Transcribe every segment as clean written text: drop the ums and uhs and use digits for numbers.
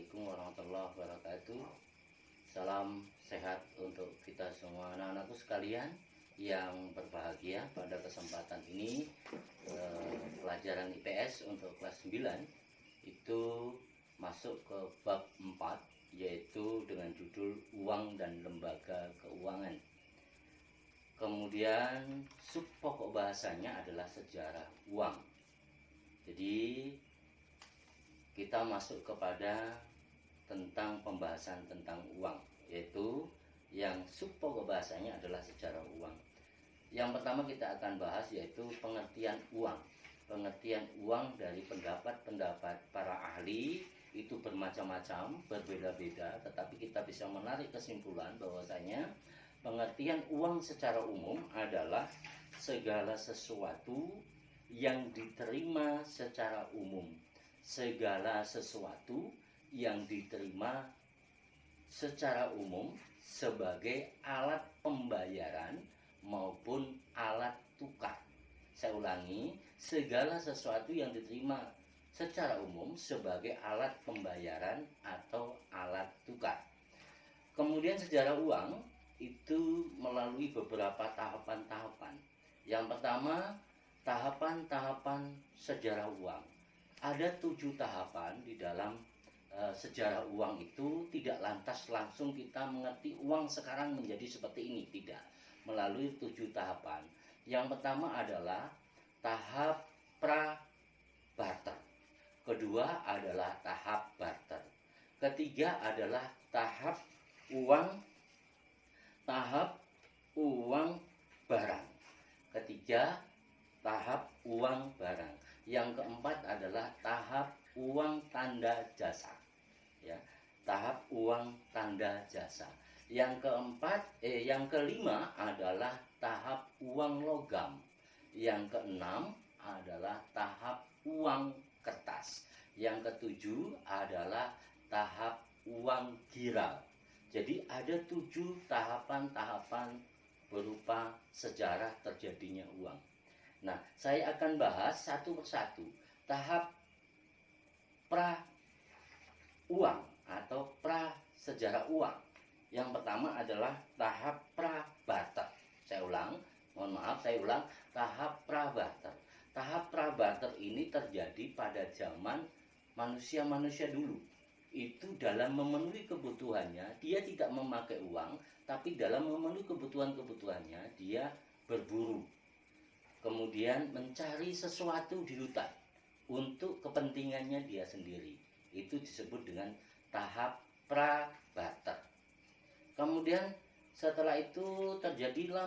Assalamualaikum warahmatullahi wabarakatuh. Salam sehat untuk kita semua anak-anakku sekalian yang berbahagia. Pada kesempatan ini pelajaran IPS untuk kelas 9 itu masuk ke bab 4, yaitu dengan judul Uang dan Lembaga Keuangan. Kemudian sub pokok bahasanya adalah sejarah uang. Jadi kita masuk kepada tentang pembahasan tentang uang, yaitu yang sub pokok bahasanya adalah sejarah uang. Yang pertama kita akan bahas yaitu pengertian uang. Pengertian uang dari pendapat-pendapat para ahli itu bermacam-macam, berbeda-beda, tetapi kita bisa menarik kesimpulan bahwasanya pengertian uang secara umum adalah segala sesuatu yang diterima secara umum. Segala sesuatu yang diterima secara umum sebagai alat pembayaran maupun alat tukar. Saya ulangi, segala sesuatu yang diterima secara umum sebagai alat pembayaran atau alat tukar. Kemudian sejarah uang itu melalui beberapa tahapan-tahapan. Yang pertama, tahapan-tahapan sejarah uang. Ada 7 tahapan di dalam sejarah uang itu. Tidak lantas langsung kita mengerti uang sekarang menjadi seperti ini, tidak. Melalui 7 tahapan. Yang pertama adalah tahap pra-barter. Kedua adalah tahap barter. Ketiga adalah tahap uang barang. Ketiga, tahap uang barang. Yang keempat adalah tahap uang tanda jasa. Ya, tahap uang tanda jasa. Yang kelima adalah tahap uang logam. Yang keenam adalah tahap uang kertas. Yang ketujuh adalah tahap uang giral. Jadi ada 7 tahapan-tahapan berupa sejarah terjadinya uang. Nah, saya akan bahas satu persatu. Tahap pra uang atau pra sejarah uang. Yang pertama adalah tahap pra barter. Saya ulang, tahap pra barter. Tahap pra barter ini terjadi pada zaman manusia-manusia dulu. Itu dalam memenuhi kebutuhannya, dia tidak memakai uang, tapi dalam memenuhi kebutuhannya dia berburu. Kemudian mencari sesuatu di hutan untuk kepentingannya dia sendiri. Itu disebut dengan tahap pra-barter. Kemudian setelah itu setelah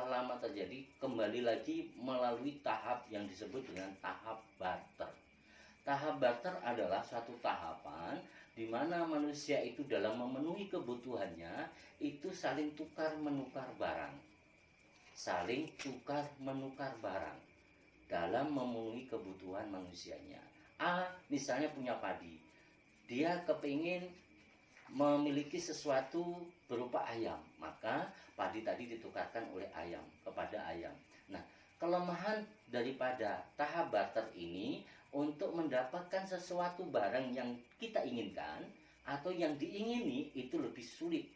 lama terjadi, kembali lagi melalui tahap yang disebut dengan tahap barter. Tahap barter adalah suatu tahapan di mana manusia itu dalam memenuhi kebutuhannya itu saling tukar menukar barang. Saling tukar menukar barang dalam memenuhi kebutuhan manusianya. A misalnya punya padi, dia kepingin memiliki sesuatu berupa ayam, maka padi tadi ditukarkan oleh ayam kepada ayam. Nah, kelemahan daripada tahap barter ini untuk mendapatkan sesuatu barang yang kita inginkan atau yang diingini itu lebih sulit.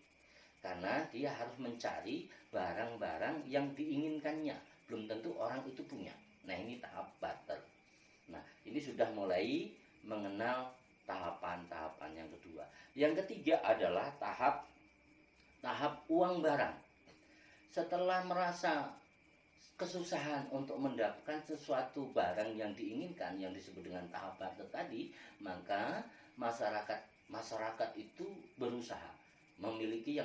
Karena dia harus mencari barang-barang yang diinginkannya. Belum tentu orang itu punya. Nah, ini tahap barter. Nah, ini sudah mulai mengenal tahapan-tahapan yang kedua. Yang ketiga adalah tahap uang barang. Setelah merasa kesusahan untuk mendapatkan sesuatu barang yang diinginkan, yang disebut dengan tahap barter tadi, maka masyarakat itu berusaha memiliki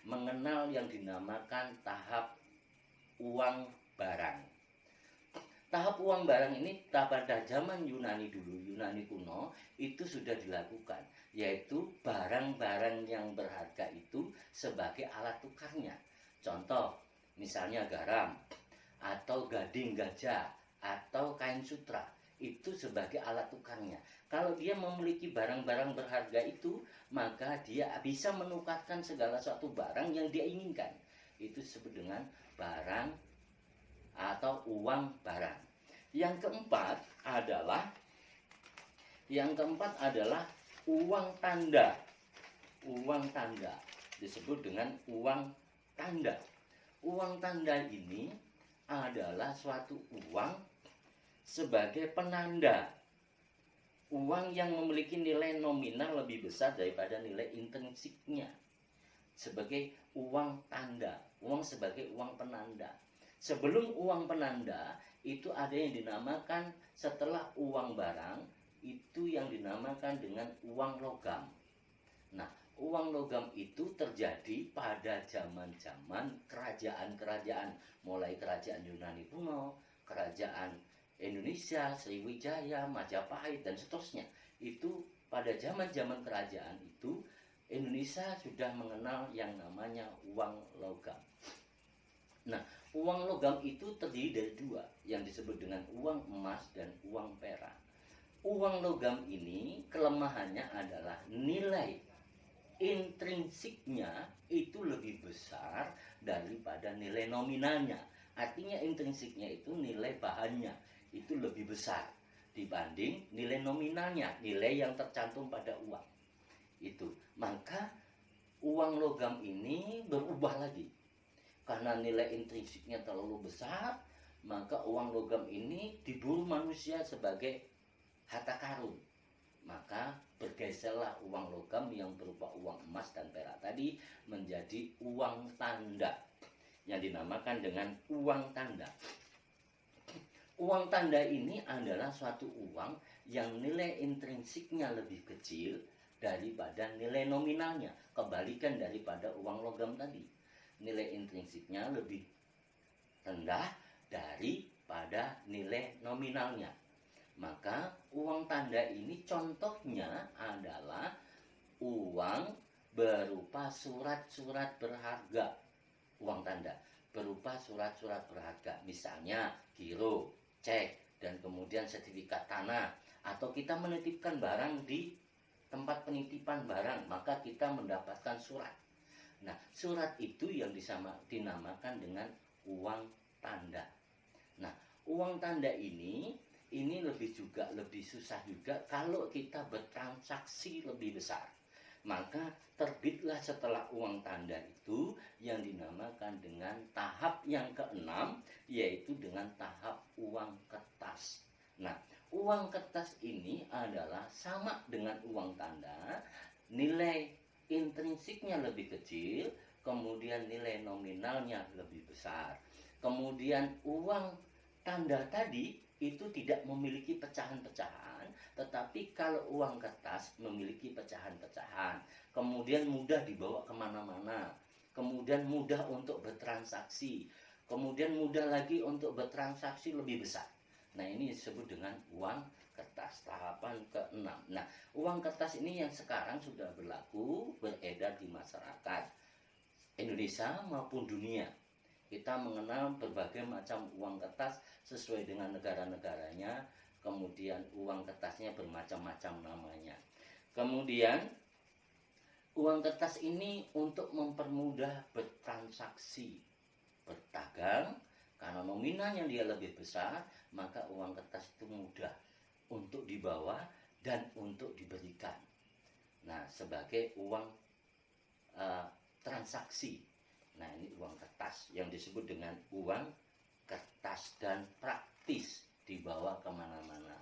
mengenal yang dinamakan tahap uang barang. Tahap uang barang ini pada zaman Yunani dulu, Yunani kuno, itu sudah dilakukan, yaitu barang-barang yang berharga itu sebagai alat tukarnya. Contoh, misalnya garam, atau gading gajah, atau kain sutra, itu sebagai alat tukarnya. Kalau dia memiliki barang-barang berharga itu, maka dia bisa menukarkan segala suatu barang yang dia inginkan. Itu disebut dengan barang atau uang barang. Yang keempat adalah Yang keempat adalah uang tanda. Uang tanda disebut dengan uang tanda. Uang tanda ini adalah suatu uang sebagai penanda. Uang yang memiliki nilai nominal lebih besar daripada nilai intrinsiknya. Sebagai uang tanda, uang sebagai uang penanda. Sebelum uang penanda, itu ada yang dinamakan setelah uang barang, itu yang dinamakan dengan uang logam. Nah, uang logam itu terjadi pada zaman-zaman kerajaan-kerajaan, mulai kerajaan Yunani kuno, kerajaan Indonesia, Sriwijaya, Majapahit, dan seterusnya. Itu pada zaman-zaman kerajaan itu, Indonesia sudah mengenal yang namanya uang logam. Nah, uang logam itu terdiri dari dua, yang disebut dengan uang emas dan uang perak. Uang logam ini kelemahannya adalah nilai intrinsiknya itu lebih besar daripada nilai nominalnya. Artinya intrinsiknya itu nilai bahannya itu lebih besar dibanding nilai nominalnya, nilai yang tercantum pada uang. Itu. Maka uang logam ini berubah lagi. Karena nilai intrinsiknya terlalu besar, maka uang logam ini diburu manusia sebagai harta karun. Maka bergeserlah uang logam yang berupa uang emas dan perak tadi menjadi uang tanda yang dinamakan dengan uang tanda. Uang tanda ini adalah suatu uang yang nilai intrinsiknya lebih kecil daripada nilai nominalnya. Kebalikan daripada uang logam tadi. Nilai intrinsiknya lebih rendah daripada nilai nominalnya. Maka uang tanda ini contohnya adalah uang berupa surat-surat berharga. Uang tanda berupa surat-surat berharga, misalnya giro, cek, dan kemudian sertifikat tanah. Atau kita menitipkan barang di tempat penitipan barang, maka kita mendapatkan surat. Nah, surat itu yang dinamakan dengan uang tanda. Nah, uang tanda ini lebih susah juga kalau kita bertransaksi lebih besar. Maka terbitlah setelah uang tanda itu yang dinamakan dengan tahap yang keenam, yaitu dengan tahap uang kertas. Nah, uang kertas ini adalah sama dengan uang tanda, nilai intrinsiknya lebih kecil, kemudian nilai nominalnya lebih besar. Kemudian uang tanda tadi itu tidak memiliki pecahan-pecahan, tetapi kalau uang kertas memiliki pecahan-pecahan, kemudian mudah dibawa kemana-mana, kemudian mudah untuk bertransaksi, kemudian mudah lagi untuk bertransaksi lebih besar. Nah, ini disebut dengan uang kertas, tahapan ke-6. Nah, uang kertas ini yang sekarang sudah berlaku, beredar di masyarakat Indonesia maupun dunia. Kita mengenal berbagai macam uang kertas sesuai dengan negara-negaranya, kemudian uang kertasnya bermacam-macam namanya. Kemudian uang kertas ini untuk mempermudah bertransaksi, berdagang, karena nominalnya dia lebih besar, maka uang kertas itu mudah untuk dibawa dan untuk diberikan. Nah, sebagai uang transaksi. Nah, ini uang kertas yang disebut dengan uang kertas dan praktis dibawa kemana-mana.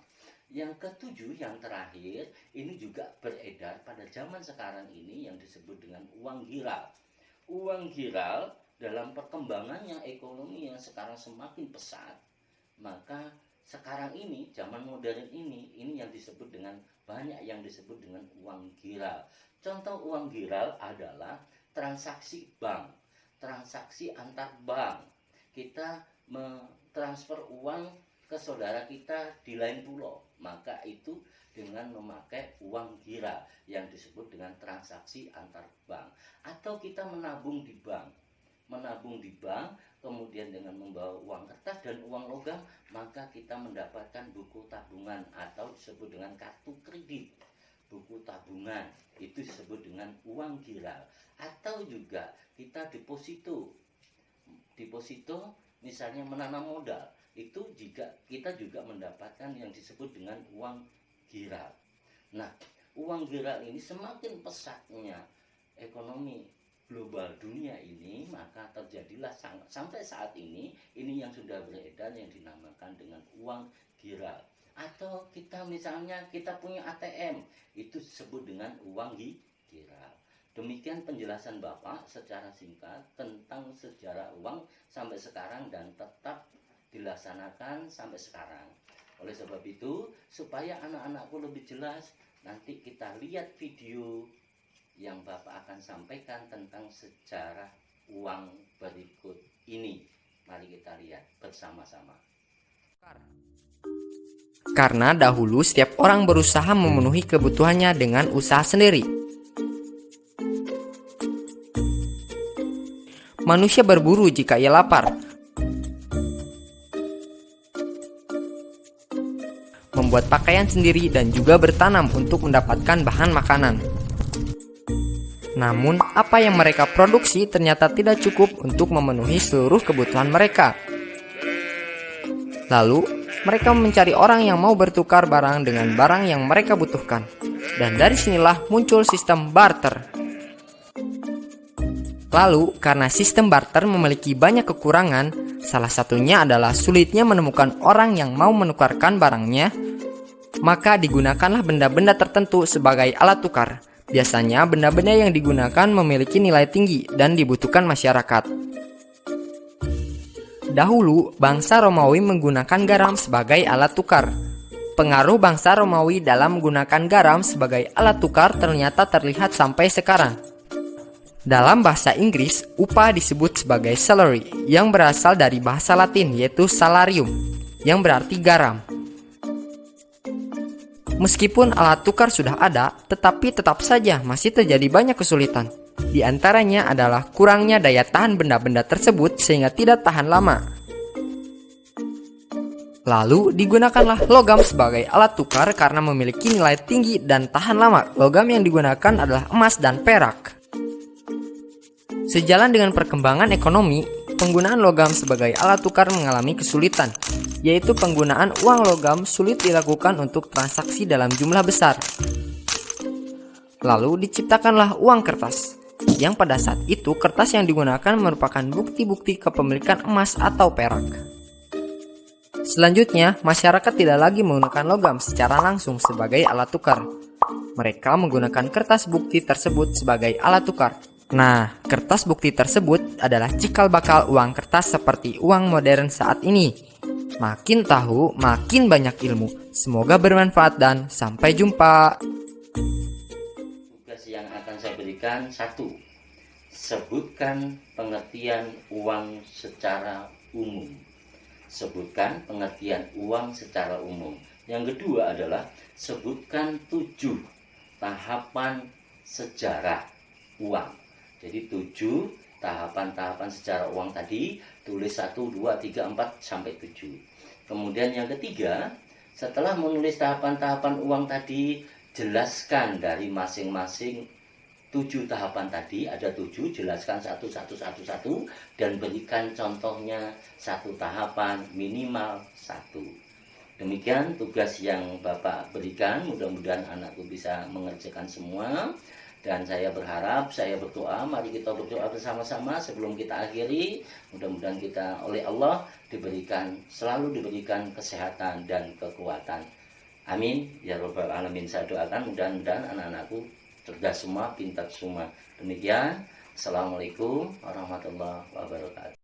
Yang ketujuh, yang terakhir, ini juga beredar pada zaman sekarang ini yang disebut dengan uang giral. Uang giral dalam perkembangannya ekonomi yang sekarang semakin pesat, maka sekarang ini, zaman modern ini yang disebut dengan banyak yang disebut dengan uang giral. Contoh uang giral adalah transaksi bank, transaksi antar bank. Kita mentransfer uang ke saudara kita di lain pulau, maka itu dengan memakai uang giral yang disebut dengan transaksi antar bank. Atau kita menabung di bank, kemudian dengan membawa uang kertas dan uang logam, maka kita mendapatkan buku tabungan atau disebut dengan kartu kredit. Buku tabungan itu disebut dengan uang giral. Atau juga kita deposito misalnya menanam modal, itu juga kita juga mendapatkan yang disebut dengan uang giral. Nah, uang viral ini semakin pesatnya ekonomi global dunia ini, maka terjadilah sampai saat ini yang sudah beredar yang dinamakan dengan uang viral. Atau kita misalnya kita punya ATM, itu disebut dengan uang viral. Demikian penjelasan Bapak secara singkat tentang sejarah uang sampai sekarang dan tetap dilaksanakan sampai sekarang. Oleh sebab itu, supaya anak-anakku lebih jelas, nanti kita lihat video yang Bapak akan sampaikan tentang sejarah uang berikut ini. Mari kita lihat bersama-sama. Karena dahulu setiap orang berusaha memenuhi kebutuhannya dengan usaha sendiri. Manusia berburu jika ia lapar, membuat pakaian sendiri dan juga bertanam untuk mendapatkan bahan makanan. Namun, apa yang mereka produksi ternyata tidak cukup untuk memenuhi seluruh kebutuhan mereka. Lalu, mereka mencari orang yang mau bertukar barang dengan barang yang mereka butuhkan. Dan dari sinilah muncul sistem barter. Lalu, karena sistem barter memiliki banyak kekurangan, salah satunya adalah sulitnya menemukan orang yang mau menukarkan barangnya, maka digunakanlah benda-benda tertentu sebagai alat tukar. Biasanya benda-benda yang digunakan memiliki nilai tinggi dan dibutuhkan masyarakat. Dahulu, bangsa Romawi menggunakan garam sebagai alat tukar. Pengaruh bangsa Romawi dalam menggunakan garam sebagai alat tukar ternyata terlihat sampai sekarang. Dalam bahasa Inggris, upah disebut sebagai salary, yang berasal dari bahasa Latin yaitu salarium, yang berarti garam. Meskipun alat tukar sudah ada, tetapi tetap saja masih terjadi banyak kesulitan. Di antaranya adalah kurangnya daya tahan benda-benda tersebut sehingga tidak tahan lama. Lalu digunakanlah logam sebagai alat tukar karena memiliki nilai tinggi dan tahan lama. Logam yang digunakan adalah emas dan perak. Sejalan dengan perkembangan ekonomi, penggunaan logam sebagai alat tukar mengalami kesulitan, yaitu penggunaan uang logam sulit dilakukan untuk transaksi dalam jumlah besar. Lalu diciptakanlah uang kertas, yang pada saat itu kertas yang digunakan merupakan bukti-bukti kepemilikan emas atau perak. Selanjutnya, masyarakat tidak lagi menggunakan logam secara langsung sebagai alat tukar. Mereka menggunakan kertas bukti tersebut sebagai alat tukar. Nah, kertas bukti tersebut adalah cikal bakal uang kertas seperti uang modern saat ini. Makin tahu, makin banyak ilmu. Semoga bermanfaat dan sampai jumpa. Tugas yang akan saya berikan, 1. Sebutkan pengertian uang secara umum. Sebutkan pengertian uang secara umum. Yang kedua adalah sebutkan 7 tahapan sejarah uang. Jadi 7 tahapan-tahapan sejarah uang tadi, tulis 1, 2, 3, 4 sampai 7. Kemudian yang ketiga, setelah menulis tahapan-tahapan uang tadi, jelaskan dari masing-masing 7 tahapan tadi, ada 7, jelaskan satu, dan berikan contohnya 1 tahapan minimal 1. Demikian tugas yang Bapak berikan, mudah-mudahan anakku bisa mengerjakan semua. Dan saya berharap, saya berdoa, mari kita berdoa bersama-sama sebelum kita akhiri. Mudah-mudahan kita oleh Allah selalu diberikan kesehatan dan kekuatan. Amin. Ya Rabbal Alamin. Saya doakan mudah-mudahan anak-anakku cerdas semua, pintar semua. Demikian. Assalamualaikum warahmatullahi wabarakatuh.